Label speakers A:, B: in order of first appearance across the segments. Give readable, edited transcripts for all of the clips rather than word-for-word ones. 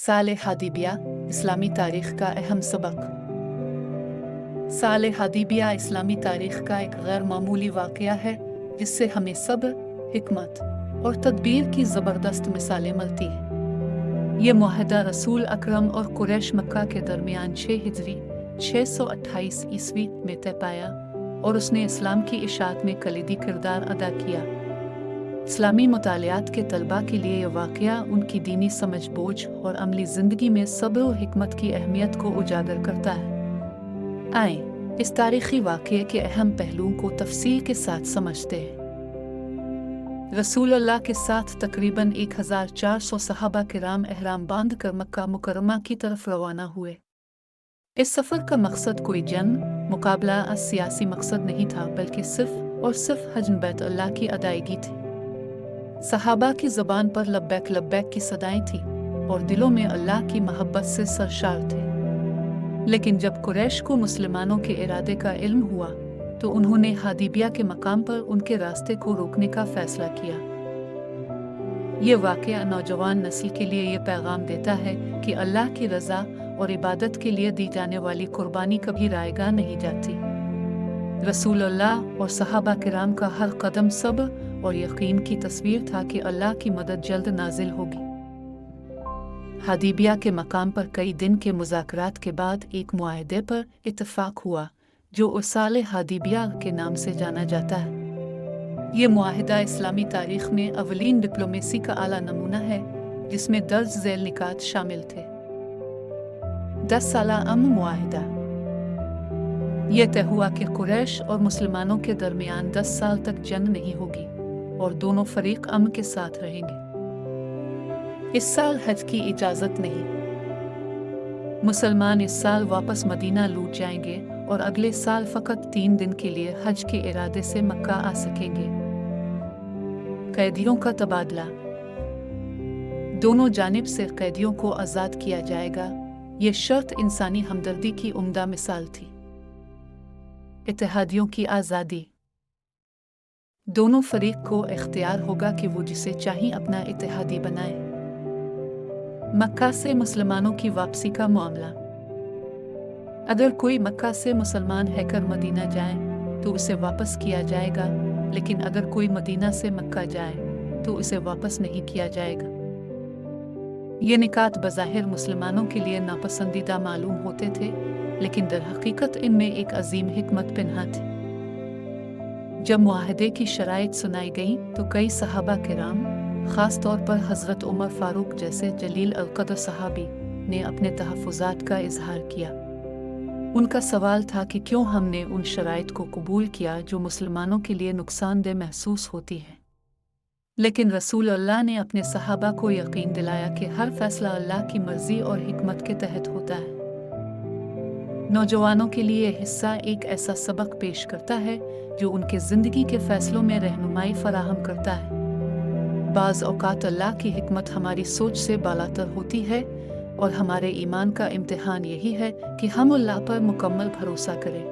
A: साल हदीबिया इस्लामी तारीख़ का अहम सबक। साल हदीबिया इस्लामी तारीख़ का एक गैर मामूली वाक़या है जिससे हमें सब्र, हिकमत और तदबीर की ज़बरदस्त मिसालें मिलती हैं। ये मुआहदा रसूल अकरम और कुरैश मक्का के दरमियान 6 हिजरी 628 ईस्वी में तय पाया और उसने इस्लाम की इशाअत में कलीदी किरदार अदा किया। इस्लामी मुतालियात के तलबा के लिए यह वाक़या उनकी दीनी समझ बोझ और अमली ज़िंदगी में सब्र और हिकमत की अहमियत को उजागर करता है। आएं, इस तारीख़ी वाक़ये के अहम पहलुओं को तफसील के साथ समझते हैं। रसूलुल्लाह के साथ तकरीबन 1400 सहाबा किराम एहराम बांध कर मक्का मुकर्रमा की तरफ रवाना हुए। इस सफ़र का मकसद कोई जंग, मुकाबला या सियासी मकसद नहीं था, बल्कि सिर्फ और सिर्फ हज बैतुल्लाह की अदायगी थी। सहाबा की ज़बान पर लब्बैक लब्बैक की सदाएं थी और दिलों में अल्लाह की मोहब्बत से सरशार थे। लेकिन जब कुरैश को मुसलमानों के इरादे का इल्म हुआ तो उन्होंने हदीबिया के मकाम पर उनके रास्ते को रोकने का फैसला किया। ये वाक़या नौजवान नस्ल के लिए ये पैगाम देता है कि अल्लाह की रज़ा और इबादत के लिए दी जाने वाली कुर्बानी कभी रायगा नहीं जाती। रसूलुल्लाह और सहाबा किराम का हर कदम सब्र और यकीन की तस्वीर था कि अल्लाह की मदद जल्द नाजिल होगी। हदीबिया के मकाम पर कई दिन के मुज़ाकरात के बाद एक मुआहदे पर इत्तफाक हुआ जो उसाले हदीबिया के नाम से जाना जाता है। ये मुआहदा इस्लामी तारीख़ में अवलीन डिप्लोमेसी का आला नमूना है जिसमें दर्ज झैल निकात शामिल थे। 10 साला अमन मुआहदा। यह तय हुआ कि कुरैश और मुसलमानों के दरमियान 10 साल तक जंग नहीं होगी और दोनों फरीक अमन के साथ रहेंगे। इस साल हज की इजाज़त नहीं। मुसलमान इस साल वापस मदीना लौट जाएंगे और अगले साल फ़कत 3 दिन के लिए हज के इरादे से मक्का आ सकेंगे। कैदियों का तबादला। दोनों जानिब से कैदियों को आज़ाद किया जाएगा। ये शर्त इंसानी हमदर्दी की उम्दा मिसाल थी। इत्तेहादियों की आज़ादी। दोनों फरीक को इख्तियार होगा कि वो जिसे चाहें अपना इत्तेहादी बनाए। मक्का से मुसलमानों की वापसी का मामला। अगर कोई मक्का से मुसलमान हैकर मदीना जाए तो उसे वापस किया जाएगा, लेकिन अगर कोई मदीना से मक्का जाए तो उसे वापस नहीं किया जाएगा। ये निकात बज़ाहिर मुसलमानों के लिए नापसंदीदा मालूम होते थे, लेकिन दर हकीकत इनमें एक अजीम हिकमत पिन्हा थी। जब मुआहदे की शराइत सुनाई गई तो कई सहाबा किराम, ख़ास तौर पर हज़रत उमर फ़ारूक जैसे जलील अल-क़द्र सहाबी ने अपने तहफ़्फ़ुज़ात का इजहार किया। उनका सवाल था कि क्यों हमने उन शराइत को कबूल किया जो मुसलमानों के लिए नुकसानदेह महसूस होती है। लेकिन रसूल अल्लाह ने अपने सहाबा को यकीन दिलाया कि हर फैसला अल्लाह की मर्ज़ी और हिकमत के तहत होता है। नौजवानों के लिए हिस्सा एक ऐसा सबक पेश करता है जो उनके ज़िंदगी के फ़ैसलों में रहनुमाई फराहम करता है। बाज़ औक़ात अल्लाह की हिकमत हमारी सोच से बालातर होती है और हमारे ईमान का इम्तिहान यही है कि हम अल्लाह पर मुकम्मल भरोसा करें।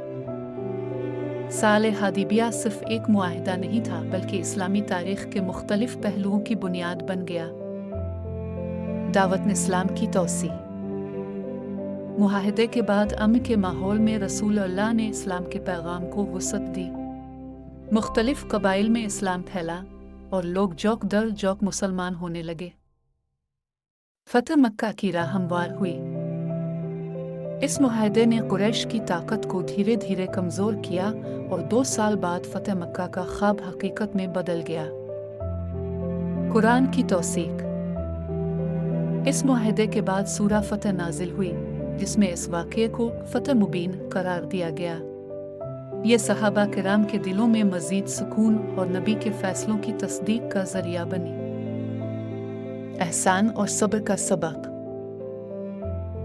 A: साल हदीबिया सिर्फ एक मुआहदा नहीं था, बल्कि इस्लामी तारीख़ के मुख्तलिफ पहलुओं की बुनियाद बन गया। दावत इस्लाम की तौसी। मुआहदे के बाद अमन के माहौल में रसूल अल्लाह ने इस्लाम के पैगाम को वुसअत दी। मुख्तलिफ कबाइल में इस्लाम फैला और लोग जौक दर जौक मुसलमान होने लगे। फतह मक्का की राह हमवार हुई। इस मुआहदे ने कुरैश की ताकत को धीरे धीरे कमज़ोर किया और 2 साल बाद फतह मक्का का ख्वाब हकीकत में बदल गया। कुरान की तौसीक। इस मुआहदे के बाद सूरा फतह नाजिल हुई जिसमें इस वाक़ये को फतह मुबीन करार दिया गया। ये सहाबा किराम के दिलों में मज़ीद सुकून और नबी के फ़ैसलों की तस्दीक का ज़रिया बनी। एहसान और सब्र का सबक।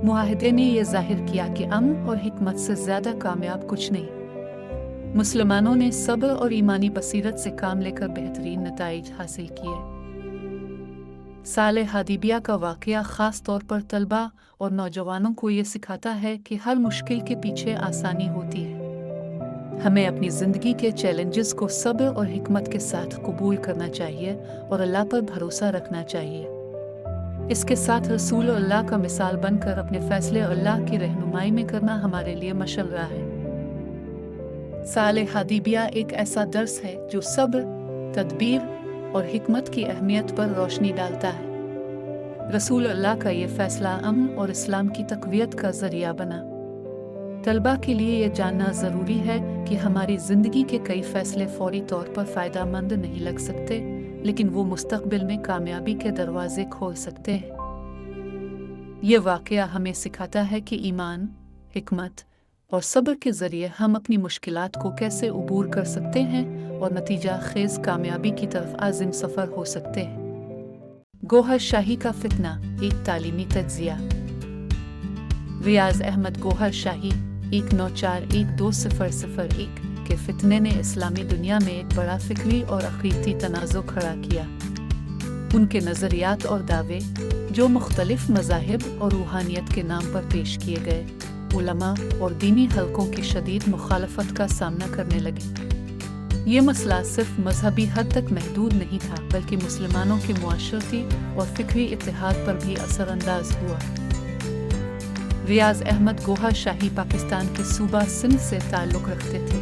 A: मुआहदे ने यह ज़ाहिर किया कि अमन और हिकमत से ज़्यादा कामयाब कुछ नहीं। मुसलमानों ने सब्र और ईमानी बसीरत से काम लेकर बेहतरीन नताइज हासिल किए। साल हदीबिया का वाक़या ख़ास तौर पर तलबा और नौजवानों को ये सिखाता है कि हर मुश्किल के पीछे आसानी होती है। हमें अपनी ज़िंदगी के चैलेंजेस को सब्र और हिकमत के साथ कबूल करना चाहिए और अल्लाह पर भरोसा रखना चाहिए। इसके साथ रसूल अल्लाह का मिसाल बनकर अपने फैसले अल्लाह की रहनुमाई में करना हमारे लिए मशवरा है। साल हदीबिया एक ऐसा दर्स है जो सब्र, तदबीर और हिकमत की अहमियत पर रोशनी डालता है। रसूल अल्लाह का ये फैसला अमन और इस्लाम की तक़वियत का ज़रिया बना। तलबा के लिए ये जानना ज़रूरी है कि हमारी ज़िंदगी के कई फ़ैसले फ़ौरी तौर पर फ़ायदा मंद नहीं लग सकते, लेकिन वो मुस्तक़बिल में कामयाबी के दरवाज़े खोल सकते हैं। ये वाक़या हमें सिखाता है कि ईमान, हिकमत और सब्र के ज़रिए हम अपनी मुश्किलात को कैसे उबूर कर सकते हैं और नतीजा खेज़ कामयाबी की तरफ आज़िम सफ़र हो सकते हैं। गोहर शाही का फितना, एक तालीमी तज्ज़िया। रियाज़ अहमद गोहर शाही 19412001 के फितने ने इस्लामी दुनिया में एक बड़ा फ़िक्री और अक़ीदती तनाज़ो खड़ा किया। उनके नज़रियात और दावे, जो मुख्तलिफ़ मज़ाहिब और रूहानियत के नाम पर पेश किए गए, उलमा और दीनी हलकों की शदीद मुखालफत का सामना करने लगे। ये मसला सिर्फ मजहबी हद तक महदूद नहीं था, बल्कि मुसलमानों के मुआशरती और फ़िक्री इत्तेहाद पर भी असरअंदाज हुआ। रियाज़ अहमद गोहर शाही पाकिस्तान के सूबा सिंध से ताल्लुक़ रखते थे।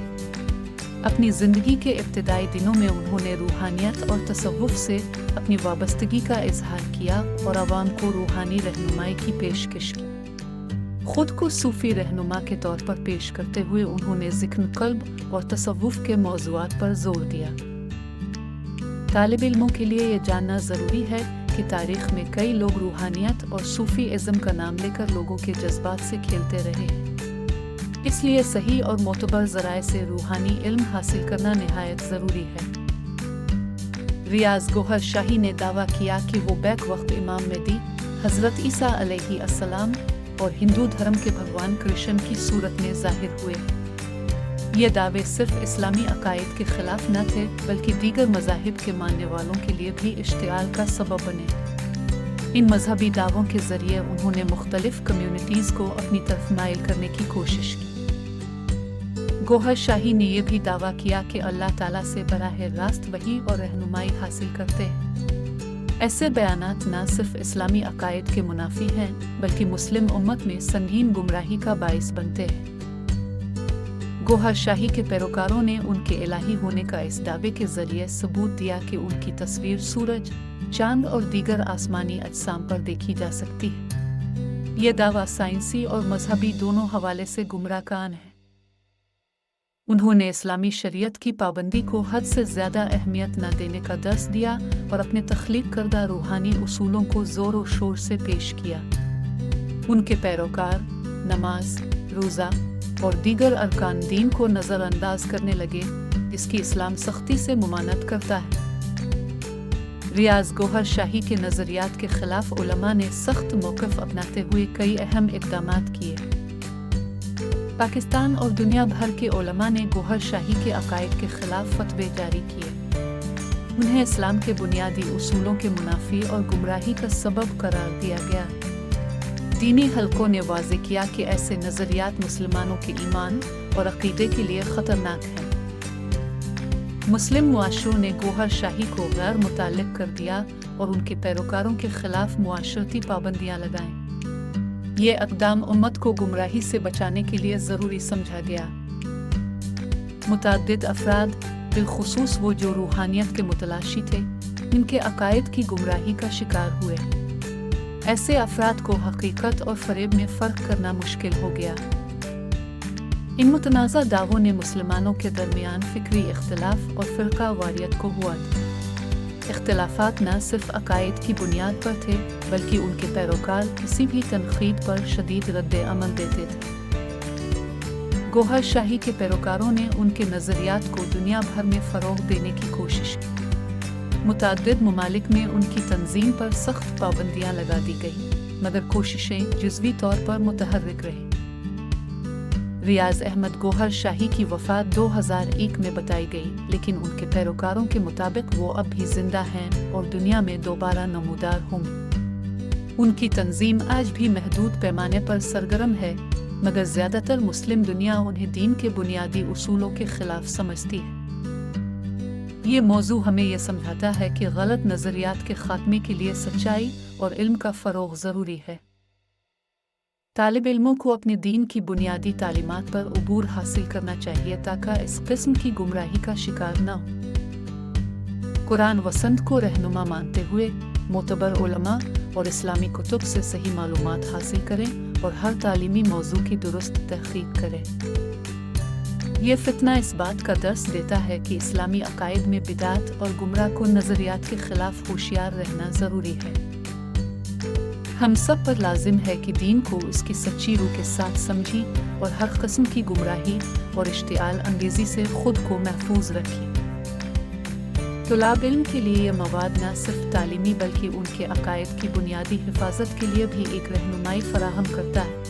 A: अपनी ज़िंदगी के इब्तिदाई दिनों में उन्होंने रूहानियत और तसव्वुफ़ से अपनी वाबस्तगी का इजहार किया और आवाम को रूहानी रहनुमाई की पेशकश की। खुद को सूफ़ी रहनुमा के तौर पर पेश करते हुए उन्होंने ज़िक्र क़ल्ब और तसव्वुफ़ के मौज़ूआत पर ज़ोर दिया। तालिब इल्मों के लिए ये जानना ज़रूरी है कि तारीख़ में कई लोग रूहानियत और सूफ़ी इज़्म का नाम लेकर लोगों के जज्बात से खेलते रहे हैं। इसलिए सही और मोतबर ज़राए से रूहानी इल्म हासिल करना निहायत ज़रूरी है। रियाज़ गोहर शाही ने दावा किया कि वो बैक वक्त इमाम मेहदी, हज़रत ईसा अलैहिस्सलाम और हिंदू धर्म के भगवान कृष्ण की सूरत में ज़ाहिर हुए। ये दावे सिर्फ इस्लामी अकायद के ख़िलाफ़ न थे, बल्कि दीगर मज़ाहिब के मानने वालों के लिए भी इश्तिआल का सबब बने। इन मजहबी दावों के ज़रिए उन्होंने मुख्तलिफ़ कम्युनिटीज़ को अपनी तरफ माइल करने की कोशिश की। गोहर शाही ने यह भी दावा किया कि अल्लाह ताला से बराह रास्त वही और रहनुमाई हासिल करते हैं। ऐसे बयानात न सिर्फ इस्लामी अकायद के मुनाफी हैं, बल्कि मुस्लिम उम्मत में संगीन गुमराही का बाइस बनते हैं। गोहर शाही के पैरोकारों ने उनके इलाही होने का इस दावे के ज़रिए सबूत दिया कि उनकी तस्वीर सूरज, चांद और दीगर आसमानी अजसाम पर देखी जा सकती है। यह दावा साइंसी और मजहबी दोनों हवाले से गुमराहकान है। उन्होंने इस्लामी शरीयत की पाबंदी को हद से ज़्यादा अहमियत न देने का दर्स दिया और अपने तख्लीक करदा रूहानी उसूलों को ज़ोर और शोर से पेश किया। उनके पैरोकार नमाज, रोज़ा और दीगर अरकान दीन को नज़रअंदाज करने लगे, जिसकी इस्लाम सख्ती से मुमानत करता है। रियाज़ गोहर शाही के नज़रियात के ख़िलाफ़ उलमा ने सख्त मौक़िफ़ अपनाते हुए कई अहम इक़दामात किए। पाकिस्तान और दुनिया भर के उलमा ने गोहर शाही के अकायद के ख़िलाफ़ फ़तवे जारी किए। उन्हें इस्लाम के बुनियादी उसूलों के मुनाफी और गुमराही का सबब करार दिया गया। दीनी हलकों ने वाज़े किया कि ऐसे नज़रियात मुसलमानों के ईमान और अक़ीदे के लिए ख़तरनाक हैं। मुस्लिम मुआशरों ने गोहर शाही को गैर मुताल्लिक़ कर दिया और उनके पैरोकारों के ख़िलाफ़ मुआशरती पाबंदियाँ लगाईं। ये अक़दाम उम्मत को गुमराही से बचाने के लिए ज़रूरी समझा गया। मुतअद्दिद अफ़राद, बिलख़ुसूस वो जो रूहानियत के मुतलाशी थे, इनके अकायद की गुमराही का शिकार हुए। ऐसे अफ़राद को हकीकत और फ़रेब में फ़र्क करना मुश्किल हो गया। इन मुतनाज़ा दावों ने मुसलमानों के दरमियान फ़िक्री इख्तिलाफ़ और फ़िरका वारियत को हुआ था। इख्तिलाफ़ात न सिर्फ अकायद की बुनियाद पर थे, बल्कि उनके पैरोकार किसी भी तनक़ीद पर शदीद रद्द-ए-अमल देते थे। गोहर शाही के पैरोकारों ने उनके नज़रियात को दुनिया भर में फ़रोग़ देने की कोशिश की। मुतअद्दिद ममालिक में उनकी तंज़ीम पर सख्त पाबंदियाँ लगा दी गई, मगर कोशिशें जुज़वी तौर पर मुतहर्रिक रहीं। रियाज़ अहमद गोहर शाही की वफ़ात 2001 में बताई गई, लेकिन उनके पैरोकारों के मुताबिक वो अब भी जिंदा हैं और दुनिया में दोबारा नमूदार होंगे। उनकी तंजीम आज भी महदूद पैमाने पर सरगर्म है, मगर ज़्यादातर मुस्लिम दुनिया उन्हें दीन के बुनियादी उसूलों के ख़िलाफ़ समझती है। یہ موضوع ہمیں یہ سمجھاتا ہے کہ غلط نظریات کے خاتمے کے لیے سچائی اور علم کا فروغ ضروری ہے۔ طالب علموں کو اپنے دین کی بنیادی تعلیمات پر عبور حاصل کرنا چاہیے تاکہ اس قسم کی گمراہی کا شکار نہ ہو۔ قرآن و سنت کو رہنما مانتے ہوئے معتبر علماء اور اسلامی کتب سے صحیح معلومات حاصل کریں اور ہر تعلیمی موضوع کی درست تحقیق کریں۔ یہ فتنہ اس بات کا درس دیتا ہے کہ اسلامی عقائد میں بدعت اور گمراہ کن نظریات کے خلاف ہوشیار رہنا ضروری ہے۔ ہم سب پر لازم ہے کہ دین کو اس کی سچی روح کے ساتھ سمجھی اور ہر قسم کی گمراہی اور اشتعال انگیزی سے خود کو محفوظ رکھیں۔ طلاب علم کے لیے یہ مواد نہ صرف تعلیمی بلکہ ان کے عقائد کی بنیادی حفاظت کے لیے بھی ایک رہنمائی فراہم کرتا ہے۔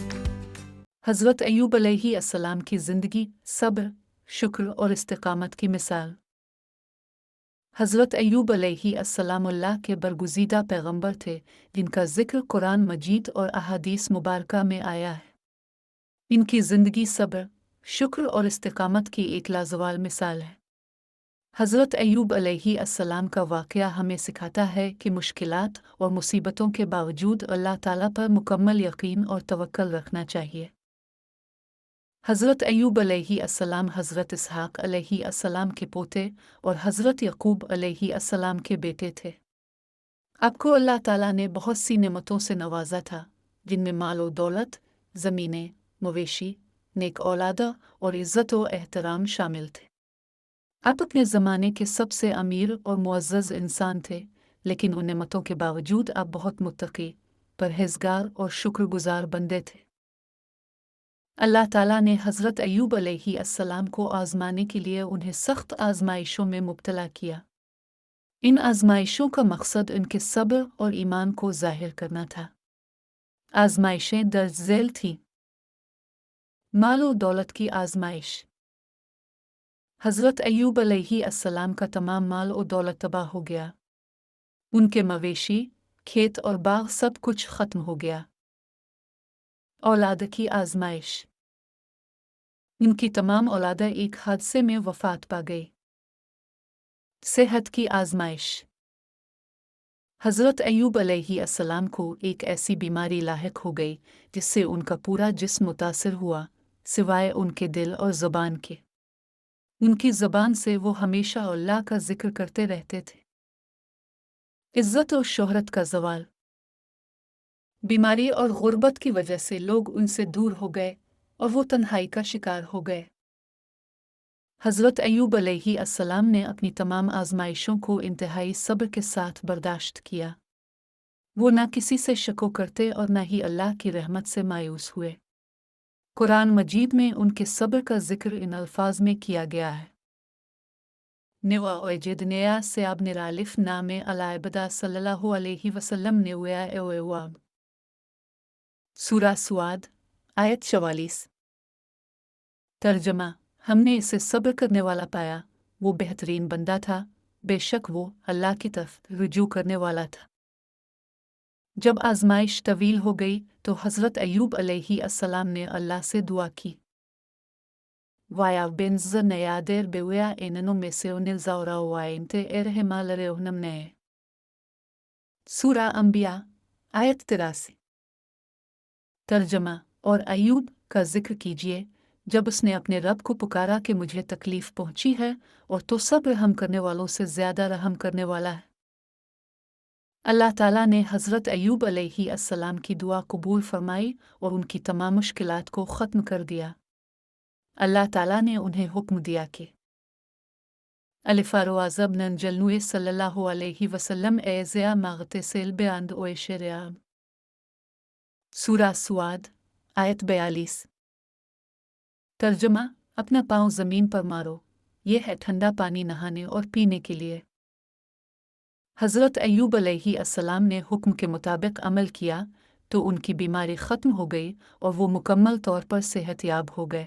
A: حضرت ایوب علیہ السلام کی زندگی، صبر، شکر اور استقامت کی مثال۔ حضرت ایوب علیہ السلام اللہ کے برگزیدہ پیغمبر تھے جن کا ذکر قرآن مجید اور احادیث مبارکہ میں آیا ہے۔ ان کی زندگی صبر، شکر اور استقامت کی ایک لازوال مثال ہے۔ حضرت ایوب علیہ السلام کا واقعہ ہمیں سکھاتا ہے کہ مشکلات اور مصیبتوں کے باوجود اللہ تعالیٰ پر مکمل یقین اور توکل رکھنا چاہیے۔ حضرت ایوب علیہ السلام حضرت اسحاق علیہ السلام کے پوتے اور حضرت یعقوب علیہ السلام کے بیٹے تھے۔ آپ کو اللہ تعالیٰ نے بہت سی نعمتوں سے نوازا تھا، جن میں مال و دولت، زمینیں، مویشی، نیک اولادہ اور عزت و احترام شامل تھے۔ آپ اپنے زمانے کے سب سے امیر اور معزز انسان تھے، لیکن ان نعمتوں کے باوجود آپ بہت متقی، پرہیزگار اور شکر گزار بندے تھے۔ اللہ تعالیٰ نے حضرت ایوب علیہ السلام کو آزمانے کے لیے انہیں سخت آزمائشوں میں مبتلا کیا۔ ان آزمائشوں کا مقصد ان کے صبر اور ایمان کو ظاہر کرنا تھا۔ آزمائشیں درج ذیل تھیں۔ مال و دولت کی آزمائش۔ حضرت ایوب علیہ السلام کا تمام مال و دولت تباہ ہو گیا۔ ان کے مویشی، کھیت اور باغ سب کچھ ختم ہو گیا۔ اولاد کی آزمائش۔ ان کی تمام اولادیں ایک حادثے میں وفات پا گئی۔ صحت کی آزمائش۔ حضرت ایوب علیہ السلام کو ایک ایسی بیماری لاحق ہو گئی جس سے ان کا پورا جسم متاثر ہوا، سوائے ان کے دل اور زبان کے۔ ان کی زبان سے وہ ہمیشہ اللہ کا ذکر کرتے رہتے تھے۔ عزت و شہرت کا زوال۔ بیماری اور غربت کی وجہ سے لوگ ان سے دور ہو گئے اور وہ تنہائی کا شکار ہو گئے۔ حضرت ایوب علیہ السلام نے اپنی تمام آزمائشوں کو انتہائی صبر کے ساتھ برداشت کیا۔ وہ نہ کسی سے شکو کرتے اور نہ ہی اللہ کی رحمت سے مایوس ہوئے۔ قرآن مجید میں ان کے صبر کا ذکر ان الفاظ میں کیا گیا ہے۔ نوا اوجدنیا سے اب نرالف نام العبدہ صلی اللہ علیہ وسلم نویا اواب۔ سورہ سواد، آیت 44۔ ترجمہ: ہم نے اسے صبر کرنے والا پایا، وہ بہترین بندہ تھا، بے شک وہ اللہ کی طرف رجوع کرنے والا تھا۔ جب آزمائش طویل ہو گئی تو حضرت ایوب علیہ السلام نے اللہ سے دعا کی۔ وایا بنز نیادر بیویا ایننو میسیونل زورا وائنتے ارحما لرہنم نئے۔ سورہ انبیاء، آیت 83۔ ترجمہ: اور ایوب کا ذکر کیجیے جب اس نے اپنے رب کو پکارا کہ مجھے تکلیف پہنچی ہے اور تو سب رحم کرنے والوں سے زیادہ رحم کرنے والا ہے۔ اللہ تعالیٰ نے حضرت ایوب علیہ السلام کی دعا قبول فرمائی اور ان کی تمام مشکلات کو ختم کر دیا۔ اللہ تعالیٰ نے انہیں حکم دیا کہ الفاروازب ننجلنوئے صلی اللہ علیہ وسلم ایزیا مغتسل بیاند اویشریاب۔ سورہ سواد، آیت 42۔ ترجمہ: اپنا پاؤں زمین پر مارو، یہ ہے ٹھنڈا پانی نہانے اور پینے کے لیے۔ حضرت ایوب علیہ السلام نے حکم کے مطابق عمل کیا تو ان کی بیماری ختم ہو گئی اور وہ مکمل طور پر صحت یاب ہو گئے۔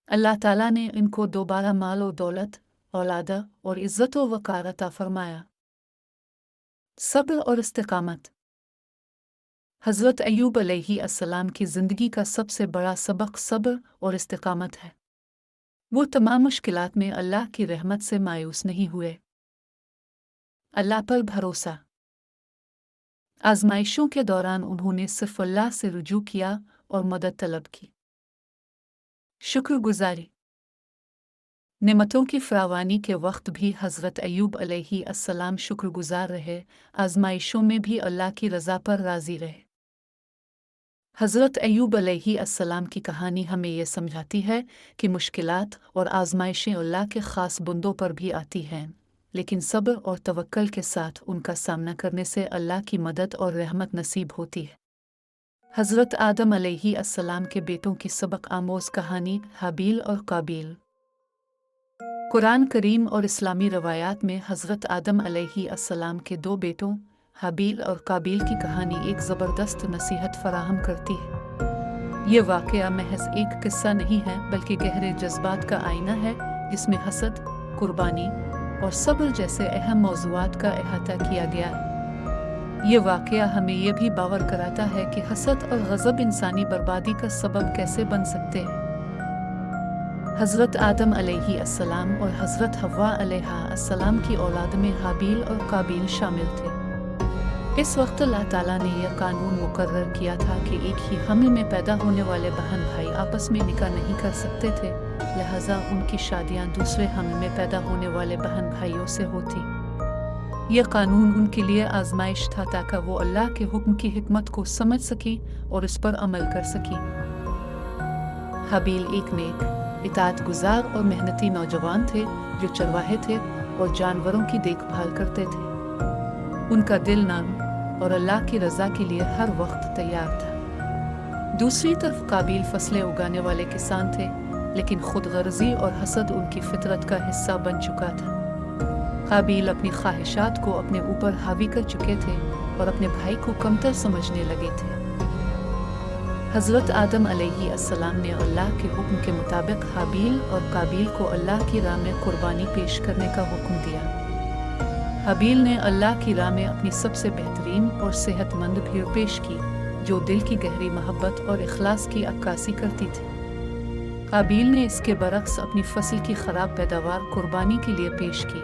A: اللہ تعالیٰ نے ان کو دوبارہ مال و دولت، اولادہ اور عزت و وقار عطا فرمایا۔ صبر اور استقامت۔ حضرت ایوب علیہ السلام کی زندگی کا سب سے بڑا سبق صبر اور استقامت ہے۔ वो तमाम मुश्किलात में अल्लाह की रहमत से मायूस नहीं हुए। अल्लाह पर भरोसा। आजमाइशों के दौरान उन्होंने सिर्फ अल्लाह से रुजू किया और मदद तलब की। शुक्रगुजारी। नेमतों की फरावानी के वक्त भी हज़रत अय्यूब अलैहिस्सलाम शुक्रगुजार रहे, आजमाइशों में भी अल्लाह की रज़ा पर राज़ी रहे। हज़रत अय्यूब अलैहिस्सलाम की कहानी हमें यह समझाती है कि मुश्किलात और आजमाइशें अल्लाह के ख़ास बंदों पर भी आती हैं, लेकिन सब्र और तवक्कल के साथ उनका सामना करने से अल्लाह की मदद और रहमत नसीब होती है। हज़रत आदम अलैहिस्सलाम के बेटों की सबक आमोज़ कहानी हाबील और काबील। कुरान करीम और इस्लामी रवायात में हज़रत आदम अलैहिस्सलाम के दो बेटों हाबील और काबील की कहानी एक ज़बरदस्त नसीहत फराहम करती है। ये वाक़या महज एक किस्सा नहीं है, बल्कि गहरे जज्बात का आईना है, जिसमें हसद, कुर्बानी और सब्र जैसे अहम मौज़ूआत का अहाता किया गया है। ये वाक़या हमें यह भी बावर कराता है कि हसद और गज़ब इंसानी बर्बादी का सबब कैसे बन सकते हैं। हज़रत आदम अलैहिस्सलाम और हज़रत हव्वा अलैहिस्सलाम की औलाद में हाबील और काबील शामिल थे। इस वक्त अल्लाह ताला ने यह कानून मुकर्रर किया था कि एक ही हमल में पैदा होने वाले बहन भाई आपस में निकाह नहीं कर सकते थे, लिहाजा उनकी शादियां दूसरे हमल में पैदा होने वाले बहन भाइयों से होती। यह कानून उनके लिए आजमाइश था ताकि वो अल्लाह के हुक्म की हिकमत को समझ सकी और इस पर अमल कर सकी। हाबील एक नेक, इताअत गुजार और मेहनती नौजवान थे जो चरवाहे थे और जानवरों की देखभाल करते थे। उनका दिल नर्म और अल्लाह की रज़ा के लिए हर वक्त तैयार था। दूसरी तरफ काबील फसलें उगाने वाले किसान थे, लेकिन खुद गर्जी और हसद उनकी फितरत का हिस्सा बन चुका था। काबील अपनी ख्वाहिशात को अपने ऊपर हावी कर चुके थे और अपने भाई को कमतर समझने लगे थे। हज़रत आदम अलैहिस्सलाम ने अल्लाह के हुक्म के मुताबिक हाबील और काबील को अल्लाह की राह में कुर्बानी पेश करने का हुक्म दिया। हाबील ने अल्लाह की राह में अपनी सबसे बेहतरीन और सेहतमंद भीड़ पेश की, जो दिल की गहरी मोहब्बत और इखलास की अक्कासी करती थी। काबील ने इसके बरक्स अपनी फसल की ख़राब पैदावार कुर्बानी के लिए पेश की,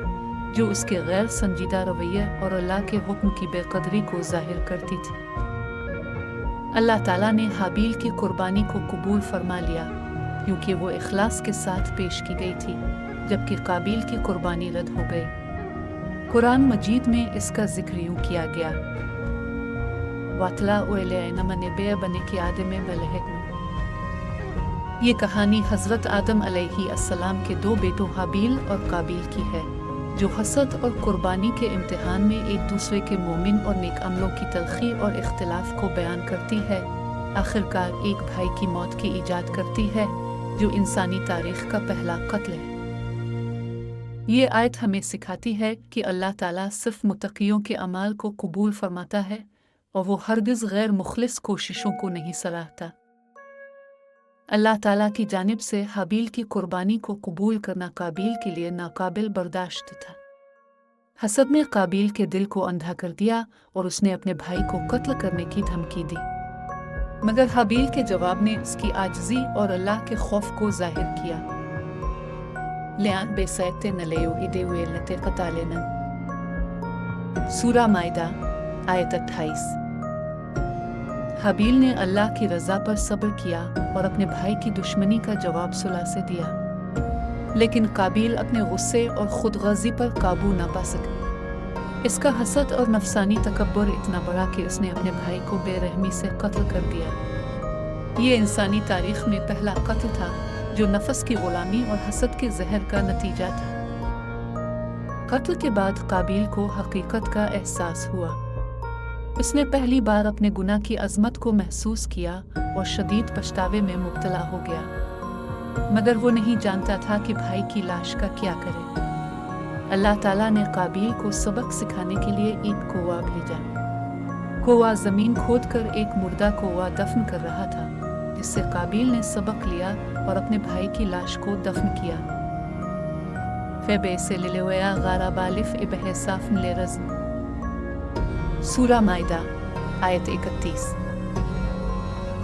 A: जो उसके गैर संजीदा रवैये और अल्लाह के हुक्म की बेकदरी को ज़ाहिर करती थी। अल्लाह ताला ने हाबील की कुर्बानी को कबूल फरमा लिया, क्योंकि वो इखलास के साथ पेश की गई थी, जबकि काबील की कुर्बानी रद्द हो गई। कुरान मजीद में इसका जिक्र यूं किया गया, वातला बने की आदम बलहक। ये कहानी हज़रत आदम अलैहिस्सलाम के दो बेटों हाबील और काबील की है, जो हसद और कुर्बानी के इम्तिहान में एक दूसरे के मोमिन और नेक अमलों की तलखी और इख्तिलाफ को बयान करती है। आखिरकार एक भाई की मौत की ईजाद करती है, जो इंसानी तारीख का पहला कत्ल है। ये आयत हमें सिखाती है कि अल्लाह ताला सिर्फ मुत्तक़ियों के अमाल को कबूल फरमाता है और वो हरगिज़ गैर मुखलिस कोशिशों को नहीं सराहता। अल्लाह ताला की जानिब से हाबील की कुर्बानी को कबूल करना काबील के लिए नाकाबिल बर्दाश्त था। हसद ने काबील के दिल को अंधा कर दिया और उसने अपने भाई को कत्ल करने की धमकी दी, मगर हाबील के जवाब ने उसकी आजिज़ी और अल्लाह के खौफ को जाहिर किया। सूरा माइदा आयत 28। हाबील ने अल्लाह की रज़ा पर सब्र किया और अपने भाई की दुश्मनी का जवाब सुलह से दिया, लेकिन काबील अपने गुस्से और खुदगर्जी पर काबू न पा सके। इसका हसद और नफसानी तकब्बुर इतना बड़ा कि उसने अपने भाई को बेरहमी से कत्ल कर दिया। ये इंसानी तारीख में पहला कत्ल था जो नफस की गुलामी और हसद के जहर का नतीजा था। कत्ल के बाद काबील को हकीकत का एहसास हुआ। उसने पहली बार अपने गुनाह की अजमत को महसूस किया और शदीद पछतावे में मुब्तला हो गया, मगर वो नहीं जानता था कि भाई की लाश का क्या करे। अल्लाह ताला ने काबील को सबक सिखाने के लिए एक कौवा भेजा। कौवा ज़मीन खोदकर एक मुर्दा कौवा दफन कर रहा था, जिससे काबील ने सबक लिया और अपने भाई की लाश को दफन किया। सूरा माइदा आयत 31।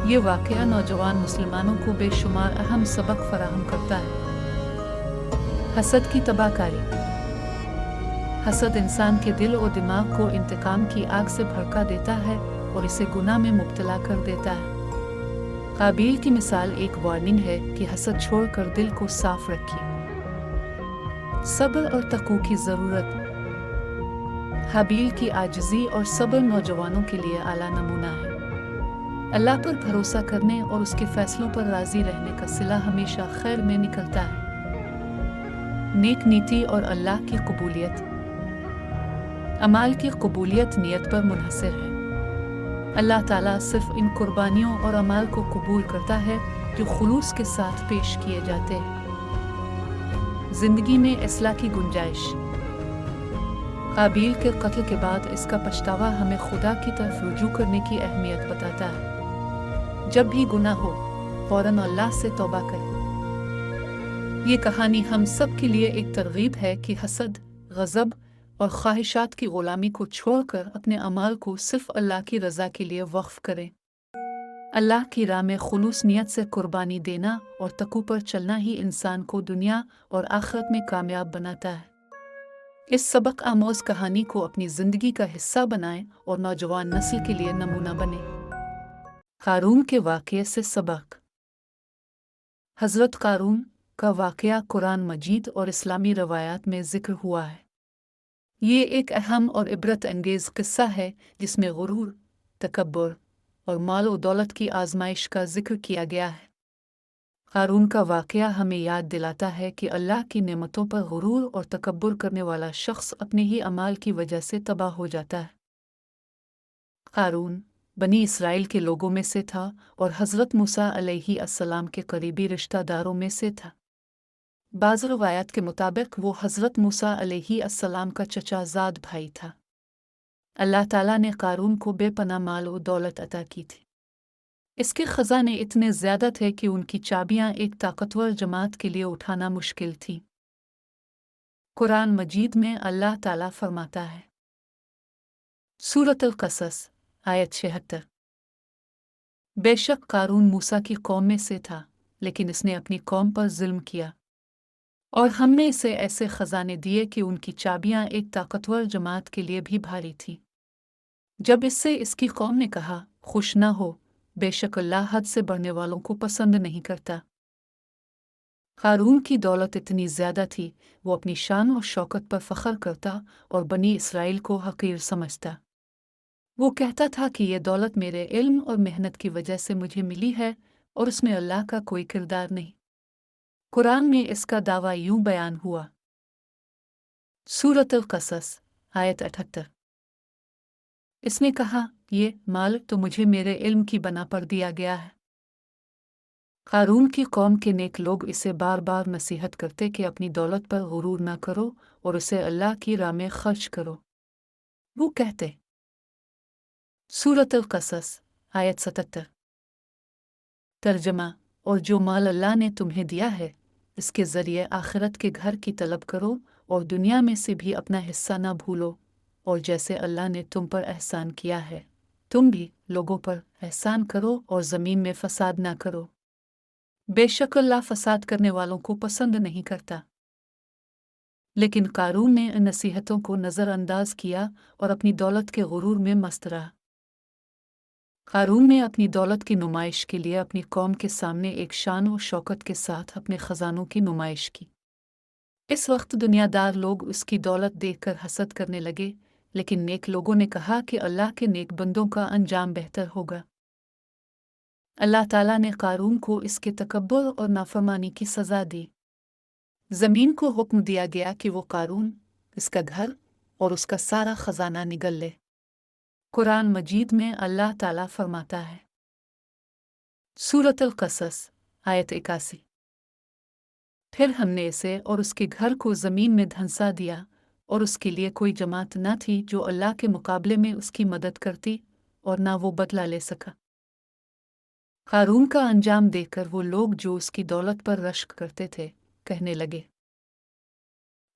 A: ये वाक़या नौजवान मुसलमानों को बेशुमार अहम सबक फराहम करता है। हसद की तबाहकारी। हसद इंसान के दिल और दिमाग को इंतकाम की आग से भड़का देता है और इसे गुनाह में मुब्तला कर देता है। काबिल की मिसाल एक वार्निंग है कि हसद छोड़कर दिल को साफ रखिए। सब्र और तक़वा की ज़रूरत। हाबील की आजिज़ी और सब्र नौजवानों के लिए आला नमूना है। अल्लाह पर भरोसा करने और उसके फैसलों पर राज़ी रहने का सिला हमेशा खैर में निकलता है। नेक नीति और अल्लाह की कबूलियत। अमाल की कबूलियत नियत पर मुनहसर है। अल्लाह ताला सिर्फ इन कुर्बानियों और अमाल को कबूल करता है जो खुलूस के साथ पेश किए जाते हैं। ज़िंदगी में इस्लाह की गुंजाइश। काबिल के कत्ल के बाद इसका पछतावा हमें खुदा की तरफ रुजू करने की अहमियत बताता है। जब भी गुनाह हो, फौरन अल्लाह से तौबा करें। ये कहानी हम सब के लिए एक तरगीब है कि हसद, गज़ब और ख्वाहिशात की ग़ुलामी को छोड़कर अपने अमाल को सिर्फ अल्लाह की रज़ा के लिए वक्फ करें। अल्लाह की राह में खुलूस नियत से कुर्बानी देना और तक़वा पर चलना ही इंसान को दुनिया और आखिरत में कामयाब बनाता है। इस सबक आमोज़ कहानी को अपनी ज़िंदगी का हिस्सा बनाएं और नौजवान नस्ल के लिए नमूना बने। क़ारून के वाक़ये से सबक। हज़रत क़ारून का वाक़या कुरान मजीद और इस्लामी रवायात में ज़िक्र हुआ है। ये एक अहम और इबरत अंगेज़ क़िस्सा है जिसमें गुरूर, तकब्बुर और माल और दौलत की आज़माइश का ज़िक्र किया गया है। क़ारून का वाक़या हमें याद दिलाता है कि अल्लाह की नेमतों पर गुरूर और तकब्बुर करने वाला शख्स अपने ही अमाल की वजह से तबाह हो जाता है। क़ारून बनी इसराइल के लोगों में से था और हज़रत मूसा अलैहिस्सलाम के करीबी रिश्तेदारों में से था। बाज़ रवायात के मुताबिक वो हज़रत मूसा अलैहिस्सलाम का चचाज़ाद भाई था। अल्लाह ताला ने क़ारून को बेपनाह माल और दौलत अता की थी। इसके ख़ज़ाने इतने ज़्यादा थे कि उनकी चाबियाँ एक ताकतवर जमात के लिए उठाना मुश्किल थी। कुरान मजीद में अल्लाह ताला फरमाता है, सूरत अल-क़सस आयत 76, बेशक क़ारून मूसा की कौम में से था, लेकिन इसने अपनी कौम पर ज़ुल्म किया और हमने इसे ऐसे ख़ज़ाने दिए कि उनकी चाबियाँ एक ताकतवर जमात के लिए भी भारी थीं। जब इससे इसकी कौम ने कहा, खुश न हो, बेशक अल्लाह हद से बढ़ने वालों को पसंद नहीं करता। क़ारून की दौलत इतनी ज़्यादा थी, वो अपनी शान और शौकत पर फ़ख्र करता और बनी इसराइल को हक़ीर समझता। वो कहता था कि ये दौलत मेरे इल्म और मेहनत की वजह से मुझे मिली है और उसमें अल्लाह का कोई किरदार नहीं। कुरान में इसका दावा यूं बयान हुआ, सूरत अल-क़सस आयत 78, इसने कहा, ये माल तो मुझे मेरे इल्म की बना पर दिया गया है। क़ारून की कौम के नेक लोग इसे बार बार नसीहत करते कि अपनी दौलत पर गुरूर न करो और उसे अल्लाह की राह में खर्च करो। वो कहते, सूरत अल-क़सस आयत 77, तर्जमा, और जो माल अल्लाह ने तुम्हें दिया है, इसके ज़रिए आखिरत के घर की तलब करो और दुनिया में से भी अपना हिस्सा न भूलो, और जैसे अल्लाह ने तुम पर एहसान किया है, तुम भी लोगों पर एहसान करो और ज़मीन में फ़साद न करो। बेशक अल्लाह फ़साद करने वालों को पसंद नहीं करता। लेकिन क़ारून ने इन नसीहतों को नज़रअंदाज किया और अपनी दौलत के गुरूर में मस्त रहा। क़ारून ने अपनी दौलत की नुमाइश के लिए अपनी कौम के सामने एक शान और शौकत के साथ अपने ख़ज़ानों की नुमाइश की। इस वक्त दुनियादार लोग उसकी दौलत देखकर हसद करने लगे, लेकिन नेक लोगों ने कहा कि अल्लाह के नेक बंदों का अंजाम बेहतर होगा। अल्लाह ताला ने क़ारून को इसके तकब्बुर और नाफरमानी की सज़ा दी। ज़मीन को हुक्म दिया गया कि वो क़ारून, इसका घर और उसका सारा ख़ज़ाना निगल ले। कुरान मजीद में अल्लाह ताला फरमाता है, सूरत अल-क़सस आयत 81, फिर हमने इसे और उसके घर को ज़मीन में धंसा दिया और उसके लिए कोई जमात न थी जो अल्लाह के मुकाबले में उसकी मदद करती और न वो बदला ले सका। क़ारून का अंजाम देखकर वो लोग जो उसकी दौलत पर रश्क करते थे, कहने लगे,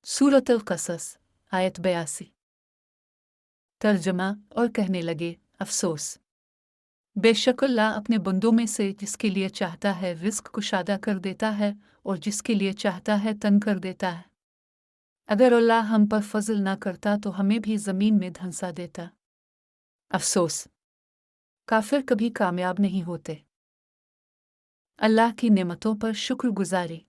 A: सूरत अल-क़सस आयत 82, तर्जमा, और कहने लगे, अफ़सोस, बेशक अल्लाह अपने बंदों में से जिसके लिए चाहता है रिज़्क़ कुशादा कर देता है और जिसके लिए चाहता है तंग कर देता है। اگر اللہ ہم پر فضل نہ کرتا تو ہمیں بھی زمین میں دھنسا دیتا۔ افسوس، کافر کبھی کامیاب نہیں ہوتے۔ اللہ کی نعمتوں پر شکر گزاری۔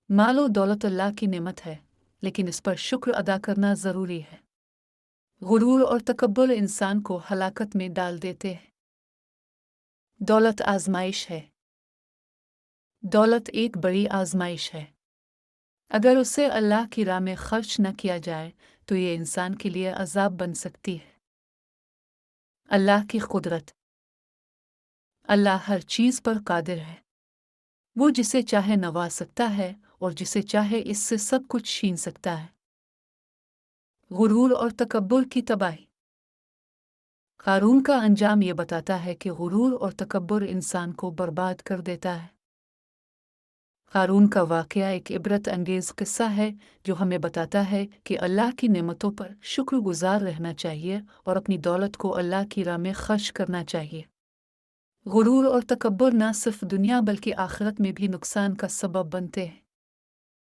A: مال و دولت اللہ کی نعمت ہے، لیکن اس پر شکر ادا کرنا ضروری ہے۔ غرور اور تکبر انسان کو ہلاکت میں ڈال دیتے ہیں۔ دولت آزمائش ہے۔ دولت ایک بڑی آزمائش ہے۔ اگر اسے اللہ کی راہ میں خرچ نہ کیا جائے تو یہ انسان کے لیے عذاب بن سکتی ہے۔ اللہ کی قدرت۔ اللہ ہر چیز پر قادر ہے۔ وہ جسے چاہے نواز سکتا ہے اور جسے چاہے اس سے سب کچھ چھین سکتا ہے۔ غرور اور تکبر کی تباہی۔ قارون کا انجام یہ بتاتا ہے کہ غرور اور تکبر انسان کو برباد کر دیتا ہے۔ قارون کا واقعہ ایک عبرت انگیز قصہ ہے جو ہمیں بتاتا ہے کہ اللہ کی نعمتوں پر شکر گزار رہنا چاہیے اور اپنی دولت کو اللہ کی راہ میں خرچ کرنا چاہیے۔ غرور اور تکبر نہ صرف دنیا بلکہ آخرت میں بھی نقصان کا سبب بنتے ہیں۔